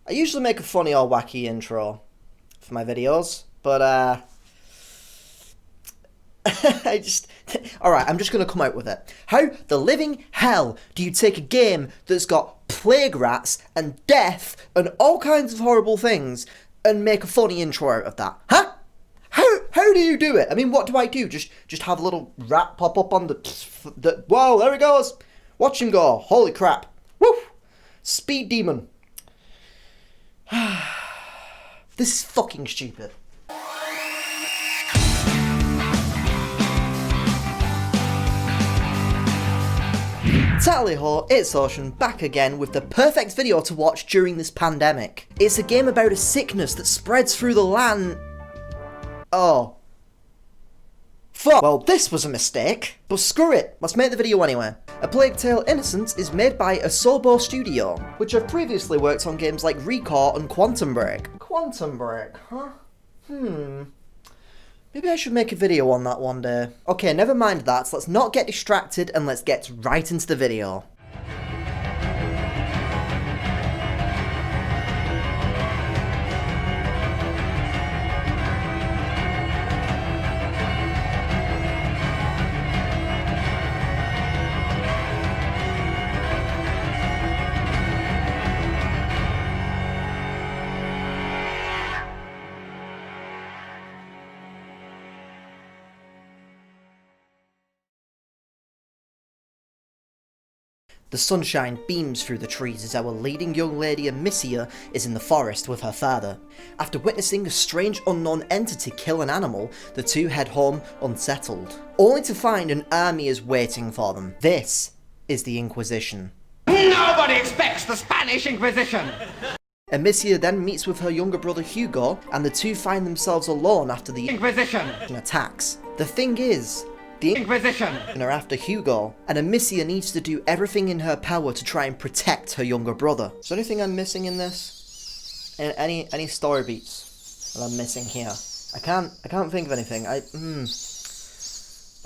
I usually make a funny or wacky intro for my videos, but Alright, I'm just gonna come out with it. How the living hell do you take a game that's got plague rats and death and all kinds of horrible things and make a funny intro out of that? Huh? How do you do it? I mean, what do I do? Just have a little rat pop up on the whoa, there he goes. Watch him go. Holy crap. Woo! Speed demon. This is fucking stupid. Tally-ho, ItsOcean back again with the perfect video to watch during this pandemic. It's a game about a sickness that spreads through the land. Oh. Fuck. Well, this was a mistake, but screw it, let's make the video anyway. A Plague Tale Innocence is made by Asobo Studio, which have previously worked on games like Recore and Quantum Break. Quantum Break, huh? Maybe I should make a video on that one day. Okay, never mind that, so let's not get distracted and let's get right into the video. The sunshine beams through the trees as our leading young lady Amicia is in the forest with her father. After witnessing a strange unknown entity kill an animal, the two head home unsettled, only to find an army is waiting for them. This is the Inquisition. Nobody expects the Spanish Inquisition! Amicia then meets with her younger brother Hugo, and the two find themselves alone after the Inquisition attacks. The thing is, the Inquisition are after Hugo, and Amicia needs to do everything in her power to try and protect her younger brother. Is there anything I'm missing in this? Any story beats that I'm missing here? I can't think of anything. Is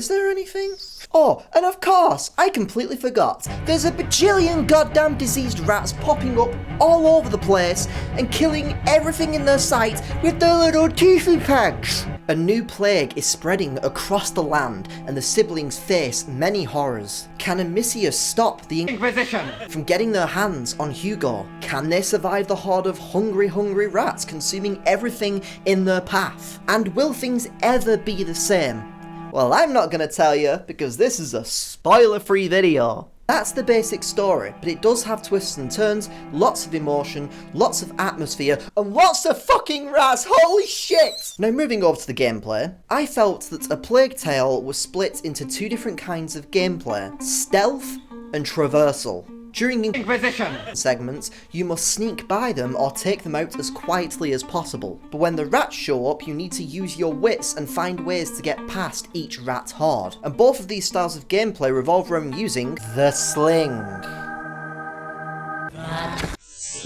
there anything? Oh, and of course, I completely forgot. There's a bajillion goddamn diseased rats popping up all over the place and killing everything in their sight with their little tissue pegs. A new plague is spreading across the land and the siblings face many horrors. Can Amicia stop the Inquisition from getting their hands on Hugo? Can they survive the horde of hungry rats consuming everything in their path? And will things ever be the same? Well, I'm not gonna tell you, because this is a spoiler-free video. That's the basic story, but it does have twists and turns, lots of emotion, lots of atmosphere, and lots of fucking rats, holy shit! Now moving over to the gameplay, I felt that A Plague Tale was split into two different kinds of gameplay, stealth and traversal. During Inquisition segments, you must sneak by them or take them out as quietly as possible. But when the rats show up, you need to use your wits and find ways to get past each rat horde. And both of these styles of gameplay revolve around using the sling.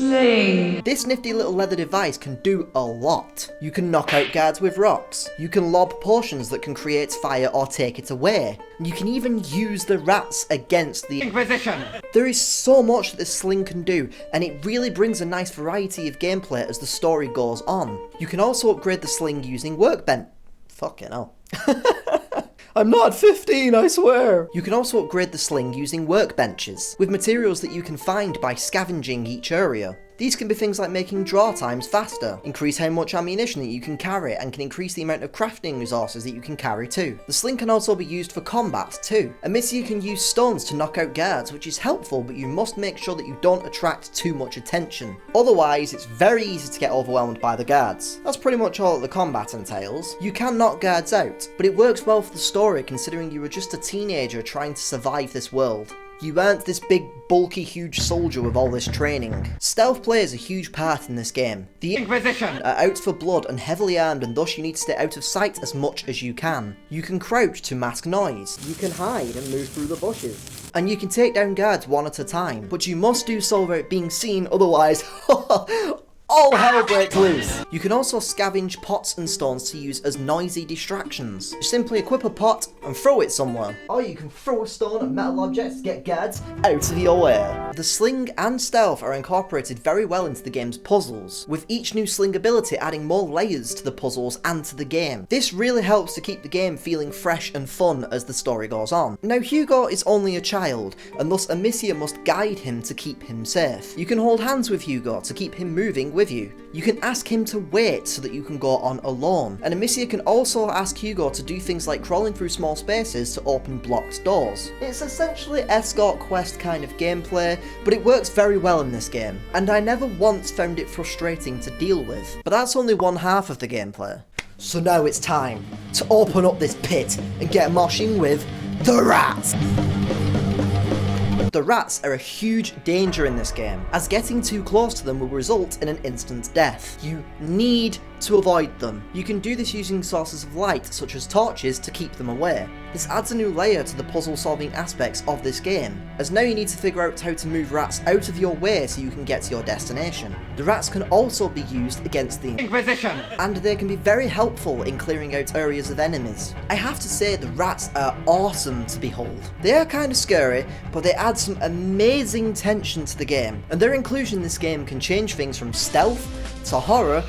This nifty little leather device can do a lot. You can knock out guards with rocks. You can lob potions that can create fire or take it away. And you can even use the rats against the Inquisition. There is so much that this sling can do, and it really brings a nice variety of gameplay as the story goes on. You can also upgrade the sling using workbench. Fucking hell. I'm not 15, I swear! You can also upgrade the sling using workbenches, with materials that you can find by scavenging each area. These can be things like making draw times faster, increase how much ammunition that you can carry, and can increase the amount of crafting resources that you can carry too. The sling can also be used for combat too. Amicia can use stones to knock out guards, which is helpful, but you must make sure that you don't attract too much attention. Otherwise, it's very easy to get overwhelmed by the guards. That's pretty much all that the combat entails. You can knock guards out, but it works well for the story considering you were just a teenager trying to survive this world. You aren't this big, bulky, huge soldier with all this training. Stealth plays a huge part in this game. The Inquisition are out for blood and heavily armed, and thus you need to stay out of sight as much as you can. You can crouch to mask noise. You can hide and move through the bushes. And you can take down guards one at a time, but you must do so without being seen, otherwise all hell breaks loose. You can also scavenge pots and stones to use as noisy distractions. You simply equip a pot and throw it somewhere. Or you can throw a stone at metal objects to get guards out of your way. The sling and stealth are incorporated very well into the game's puzzles, with each new sling ability adding more layers to the puzzles and to the game. This really helps to keep the game feeling fresh and fun as the story goes on. Now Hugo is only a child, and thus Amicia must guide him to keep him safe. You can hold hands with Hugo to keep him moving with you. You can ask him to wait so that you can go on alone. And Amicia can also ask Hugo to do things like crawling through small spaces to open blocked doors. It's essentially escort quest kind of gameplay, but it works very well in this game, and I never once found it frustrating to deal with. But that's only one half of the gameplay. So now it's time to open up this pit and get moshing with the rats! The rats are a huge danger in this game, as getting too close to them will result in an instant death. You need to avoid them. You can do this using sources of light, such as torches, to keep them away. This adds a new layer to the puzzle solving aspects of this game, as now you need to figure out how to move rats out of your way so you can get to your destination. The rats can also be used against the Inquisition! And they can be very helpful in clearing out areas of enemies. I have to say the rats are awesome to behold. They are kind of scary, but they add some amazing tension to the game, and their inclusion in this game can change things from stealth to horror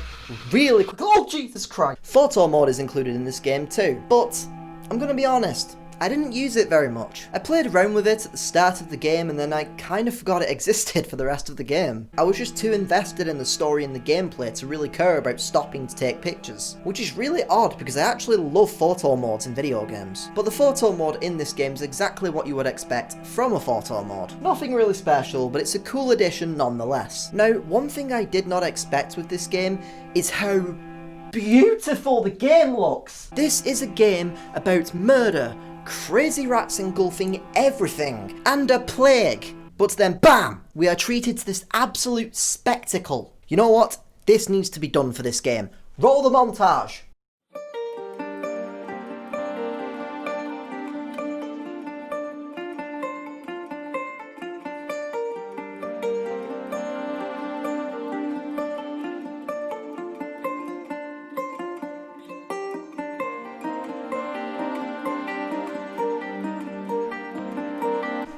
really quick. Oh Jesus Christ! Photo mode is included in this game too, but I'm gonna be honest, I didn't use it very much. I played around with it at the start of the game and then I kind of forgot it existed for the rest of the game. I was just too invested in the story and the gameplay to really care about stopping to take pictures, which is really odd because I actually love photo modes in video games. But the photo mode in this game is exactly what you would expect from a photo mode. Nothing really special, but it's a cool addition nonetheless. Now, one thing I did not expect with this game is how beautiful the game looks. This is a game about murder, crazy rats engulfing everything, and a plague. But then bam! We are treated to this absolute spectacle. You know what? This needs to be done for this game. Roll the montage!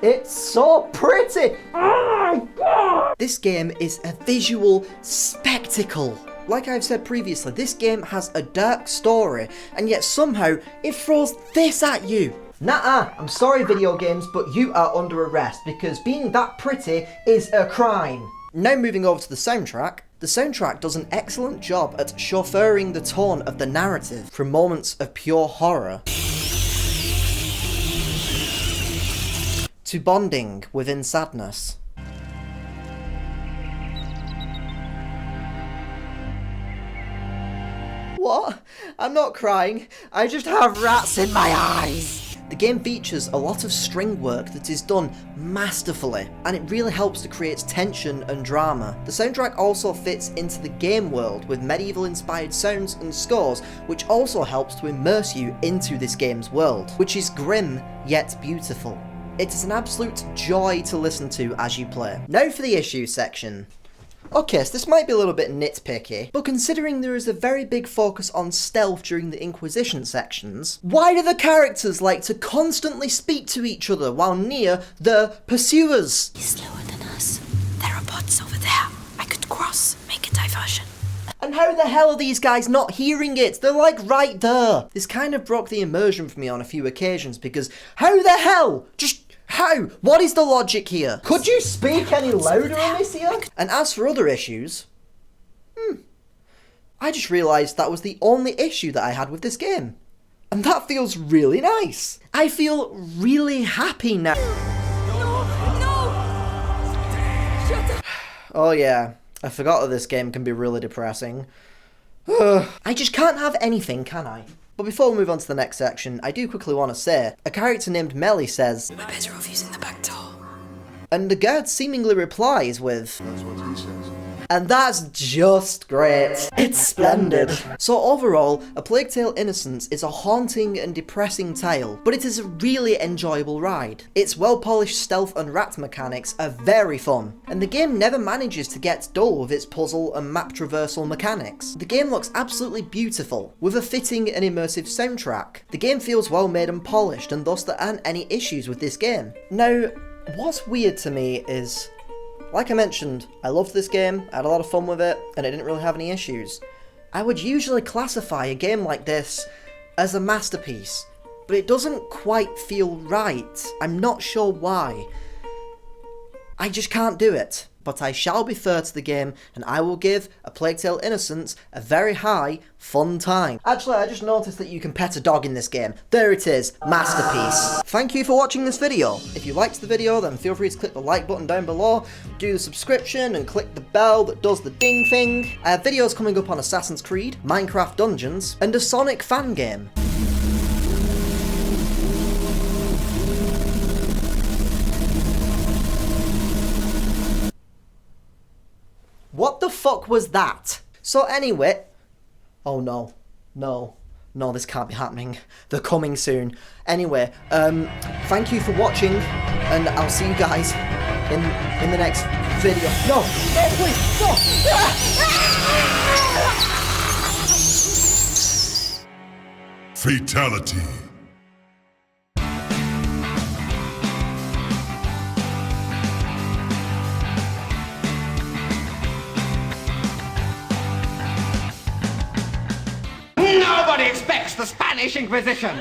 It's so pretty! Oh my god! This game is a visual spectacle. Like I've said previously, this game has a dark story, and yet somehow it throws this at you. Nah, I'm sorry video games, but you are under arrest because being that pretty is a crime. Now moving over to the soundtrack. The soundtrack does an excellent job at chauffeuring the tone of the narrative from moments of pure horror to bonding within sadness. What? I'm not crying. I just have rats in my eyes. The game features a lot of string work that is done masterfully, and it really helps to create tension and drama. The soundtrack also fits into the game world with medieval inspired sounds and scores, which also helps to immerse you into this game's world, which is grim yet beautiful. It is an absolute joy to listen to as you play. Now for the issues section. Okay, so this might be a little bit nitpicky, but considering there is a very big focus on stealth during the Inquisition sections, why do the characters like to constantly speak to each other while near the pursuers? He's slower than us. There are bots over there. I could cross, make a diversion. And how the hell are these guys not hearing it? They're like right there. This kind of broke the immersion for me on a few occasions because how the hell? Just how? What is the logic here? Could you speak any louder, Amicia? And as for other issues, I just realised that was the only issue that I had with this game. And that feels really nice. I feel really happy now. No! Shut up! Oh yeah, I forgot that this game can be really depressing. I just can't have anything, can I? But before we move on to the next section, I do quickly want to say, a character named Melly says, We're better off using the back door. and the guard seemingly replies with, That's what he says. And that's just great. It's splendid. So overall, A Plague Tale Innocence is a haunting and depressing tale, but it is a really enjoyable ride. Its well-polished stealth and rat mechanics are very fun, and the game never manages to get dull with its puzzle and map traversal mechanics. The game looks absolutely beautiful, with a fitting and immersive soundtrack. The game feels well made and polished, and thus there aren't any issues with this game. Now, what's weird to me is, like I mentioned, I loved this game, I had a lot of fun with it, and I didn't really have any issues. I would usually classify a game like this as a masterpiece, but it doesn't quite feel right. I'm not sure why. I just can't do it. But I shall be fair to the game, and I will give A Plague Tale Innocence a very high, fun time. Actually, I just noticed that you can pet a dog in this game. There it is, masterpiece. Thank you for watching this video. If you liked the video, then feel free to click the like button down below, do the subscription, and click the bell that does the ding thing. I have videos coming up on Assassin's Creed, Minecraft Dungeons, and a Sonic fan game. What the fuck was that? So anyway, oh no, this can't be happening. They're coming soon. Anyway, thank you for watching, and I'll see you guys in the next video. No, please, no! Fatality. Nobody expects the Spanish Inquisition!